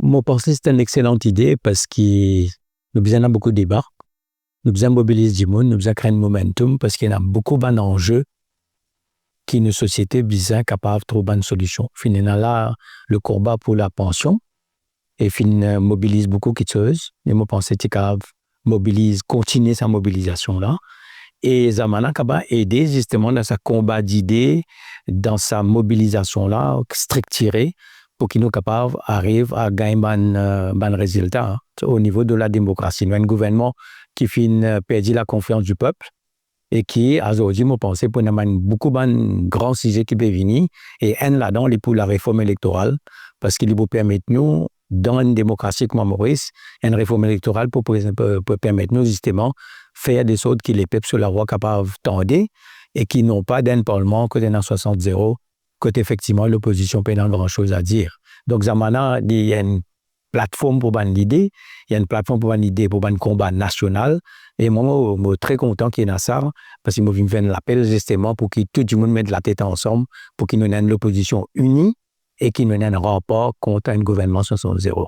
Moi, pense que c'est une excellente idée parce que nous besoin beaucoup de débats, nous besoin mobiliser du monde, nous besoin créer un momentum parce qu'il y a beaucoup d'enjeux qui une société besoin capable de trouver une solution. Finalement, là, le combat pour la pension, et mobilise beaucoup de choses. Et moi, pense que mobilise, continuer sa mobilisation-là. Et Zamana Kaba aider justement dans sa combat d'idées, dans sa mobilisation-là, structurée, pour qu'il nous capable arrive à gagner un résultat au niveau de la démocratie. Nous avons un gouvernement qui perdit la confiance du peuple et qui, aujourd'hui, je pense, pour nous beaucoup de grands sujets qui peuvent venir. Et un là-dedans, c'est pour la réforme électorale, parce qu'il peut permettre nous, dans une démocratie comme Maurice, une réforme électorale pour permettre nous, justement, faire des choses qui les peuples sur la voie capables tendre et qui n'ont pas d'un parlement côté dans 60-0, côté effectivement l'opposition n'a pas grand-chose à dire. Donc, Zamana, il y a une plateforme pour une idée, il y a une plateforme pour une idée, pour un combat national. Et moi, je suis très content qu'il y ait ça, parce qu'il m'a fait l'appel justement pour que tout le monde mette la tête ensemble, pour qu'il y ait une opposition unie et qu'il y ait un rapport contre un gouvernement 60-0.